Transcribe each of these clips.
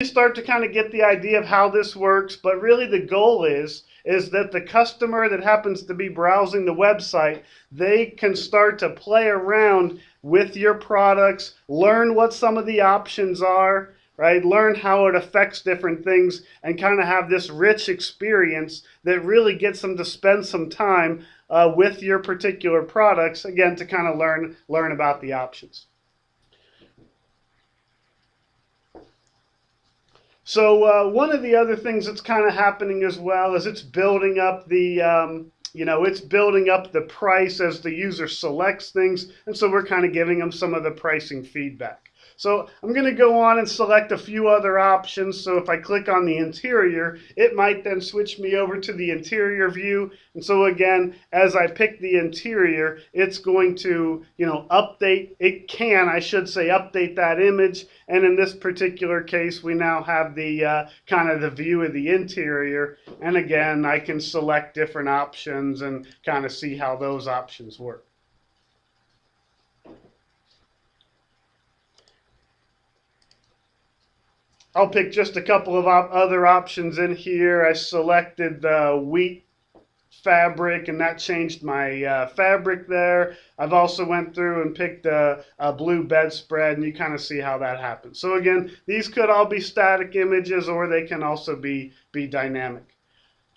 start to kind of get the idea of how this works, but really the goal is that the customer that happens to be browsing the website, they can start to play around with your products, learn what some of the options are, right? Learn how it affects different things, and kind of have this rich experience that really gets them to spend some time with your particular products, again, to kind of learn about the options. So one of the other things that's kind of happening as well is it's building up the it's building up the price as the user selects things, and so we're kind of giving them some of the pricing feedback. So I'm going to go on and select a few other options. So if I click on the interior, it might then switch me over to the interior view. And so again, as I pick the interior, it's going to, update. It can, I should say, update that image. And in this particular case, we now have the kind of the view of the interior. And again, I can select different options and kind of see how those options work. I'll pick just a couple of other options in here. I selected the wheat fabric, and that changed my fabric there. I've also went through and picked a blue bedspread, and you kind of see how that happens. So again, these could all be static images, or they can also be dynamic.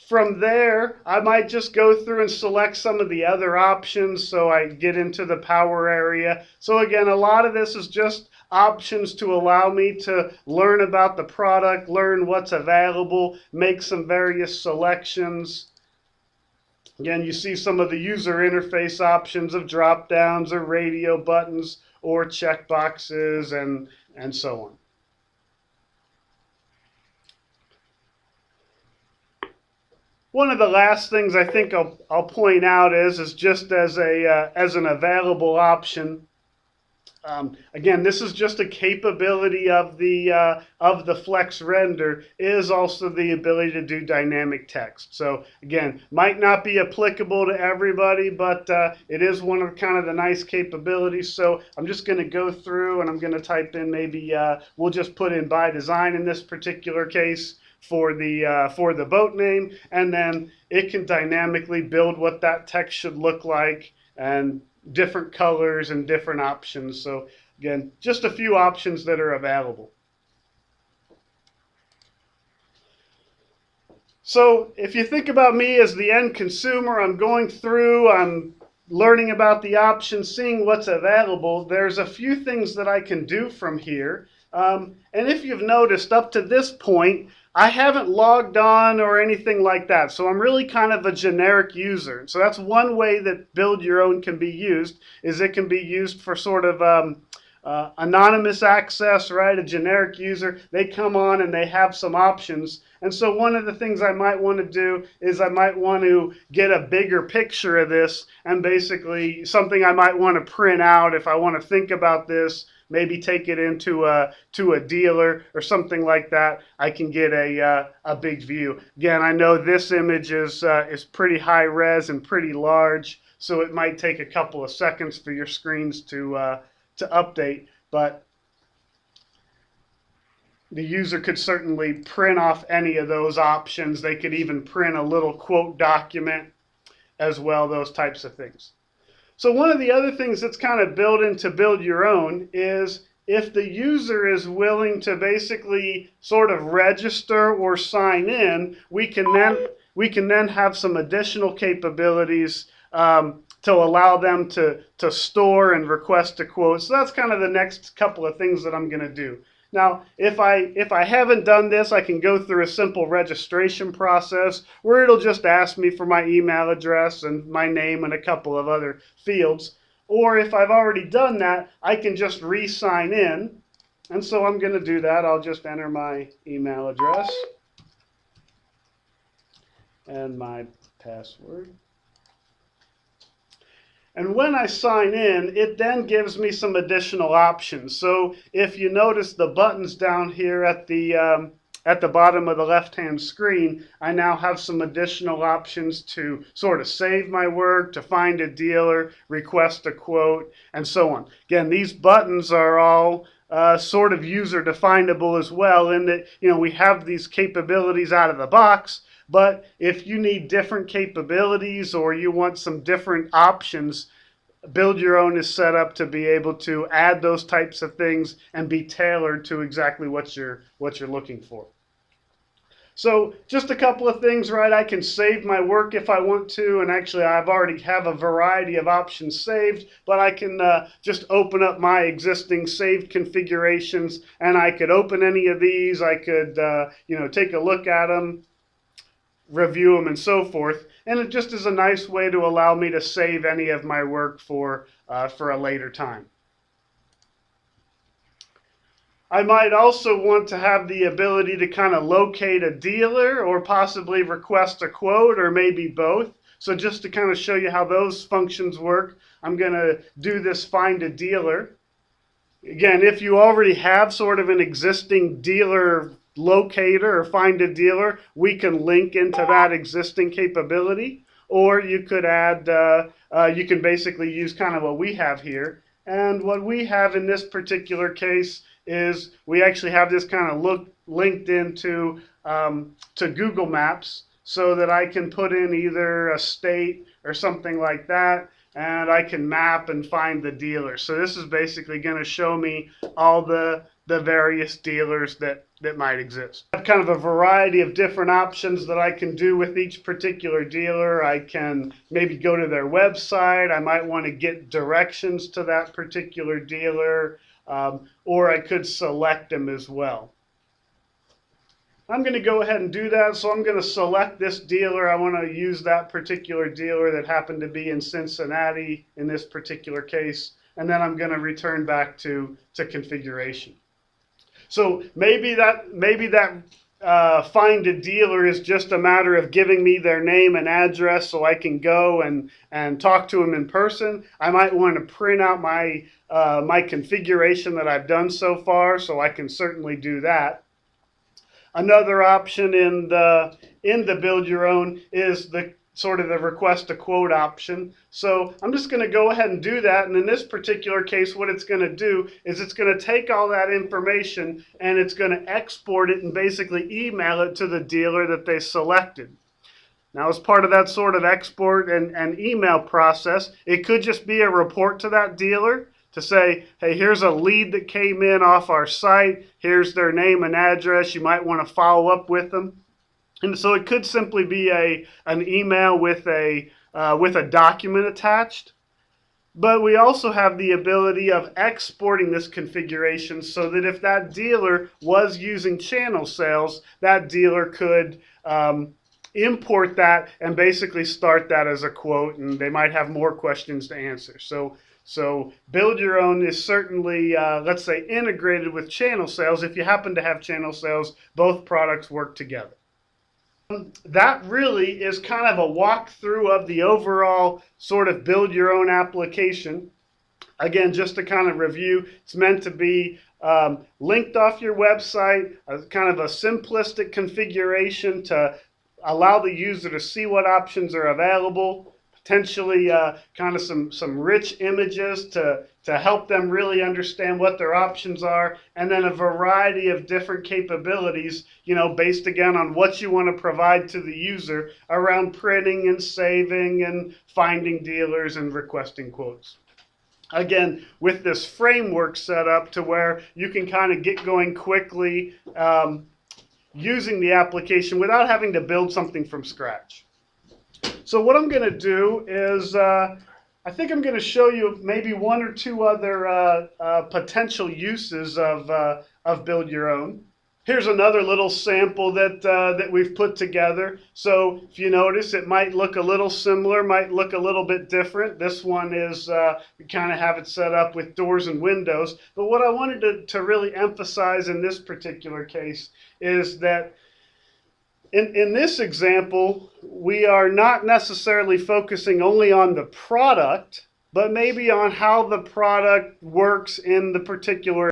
From there, I might just go through and select some of the other options so I get into the power area. So again, a lot of this is just options to allow me to learn about the product, learn what's available, make some various selections. Again, you see some of the user interface options of drop downs or radio buttons or check boxes and so on. One of the last things I think I'll point out is just as an available option. Again, this is just a capability of the Flex Render, is also the ability to do dynamic text. So again, might not be applicable to everybody, but it is one of kind of the nice capabilities. So I'm just going to go through and I'm going to type in maybe we'll just put in by design in this particular case for the boat name, and then it can dynamically build what that text should look like and different colors and different options. So again, just a few options that are available. So if you think about me as the end consumer, I'm going through, I'm learning about the options, seeing what's available. There's a few things that I can do from here. And if you've noticed, up to this point, I haven't logged on or anything like that. So I'm really kind of a generic user. So that's one way that Build Your Own can be used, is it can be used for sort of anonymous access, right? A generic user, they come on and they have some options. And so one of the things I might want to do is I might want to get a bigger picture of this, and basically something I might want to print out if I want to think about this, maybe take it into to a dealer or something like that. I can get a big view. Again, I know this image is pretty high res and pretty large, so it might take a couple of seconds for your screens to update, but the user could certainly print off any of those options. They could even print a little quote document as well, those types of things. So one of the other things that's kind of built into Build Your Own is if the user is willing to basically sort of register or sign in, we can then have some additional capabilities to allow them to store and request a quote. So that's kind of the next couple of things that I'm going to do. Now, if I haven't done this, I can go through a simple registration process where it'll just ask me for my email address and my name and a couple of other fields. Or if I've already done that, I can just re-sign in. And so I'm going to do that. I'll just enter my email address and my password. And when I sign in, it then gives me some additional options. So if you notice the buttons down here at the bottom of the left-hand screen, I now have some additional options to sort of save my work, to find a dealer, request a quote, and so on. Again, these buttons are all sort of user definable as well, in that, you know, we have these capabilities out of the box, but if you need different capabilities or you want some different options, Build Your Own is set up to be able to add those types of things and be tailored to exactly what you're looking for. So just a couple of things, right? I can save my work if I want to, and actually I've already have a variety of options saved, but I can just open up my existing saved configurations, and I could open any of these. I could you know, take a look at them, review them, and so forth. And it just is a nice way to allow me to save any of my work for a later time. I might also want to have the ability to kind of locate a dealer or possibly request a quote, or maybe both. So just to kind of show you how those functions work, I'm going to do this find a dealer. Again, if you already have sort of an existing dealer locator or find a dealer, we can link into that existing capability. Or you could add, you can basically use kind of what we have here. And what we have in this particular case is we actually have this kind of linked into to Google Maps, so that I can put in either a state or something like that, and I can map and find the dealer. So this is basically going to show me all the various dealers that might exist. I have kind of a variety of different options that I can do with each particular dealer. I can maybe go to their website. I might want to get directions to that particular dealer, or I could select them as well. I'm going to go ahead and do that. So I'm going to select this dealer. I want to use that particular dealer that happened to be in Cincinnati in this particular case. And then I'm going to return back to configuration. So maybe that find a dealer is just a matter of giving me their name and address so I can go and talk to them in person. I might want to print out my my configuration that I've done so far, so I can certainly do that. Another option in the Build Your Own is the sort of the request a quote option. So I'm just going to go ahead and do that. And in this particular case, what it's going to do is it's going to take all that information and it's going to export it and basically email it to the dealer that they selected. Now, as part of that sort of export and email process, it could just be a report to that dealer to say, hey, here's a lead that came in off our site. Here's their name and address. You might want to follow up with them. And so it could simply be an email with a document attached. But we also have the ability of exporting this configuration so that if that dealer was using channel sales, that dealer could import that and basically start that as a quote, and they might have more questions to answer. So Build Your Own is certainly, let's say, integrated with channel sales. If you happen to have channel sales, both products work together. That really is kind of a walkthrough of the overall sort of Build Your Own application. Again, just to kind of review, it's meant to be linked off your website, kind of a simplistic configuration to allow the user to see what options are available, potentially kind of some rich images to help them really understand what their options are, and then a variety of different capabilities, you know, based again on what you want to provide to the user around printing and saving and finding dealers and requesting quotes. Again, with this framework set up to where you can kind of get going quickly using the application without having to build something from scratch. So what I'm going to do is I think I'm going to show you maybe one or two other potential uses of Build Your Own. Here's another little sample that we've put together. So if you notice, it might look a little similar, might look a little bit different. This one is, we kind of have it set up with doors and windows. But what I wanted to really emphasize in this particular case is that in this example, we are not necessarily focusing only on the product, but maybe on how the product works in the particular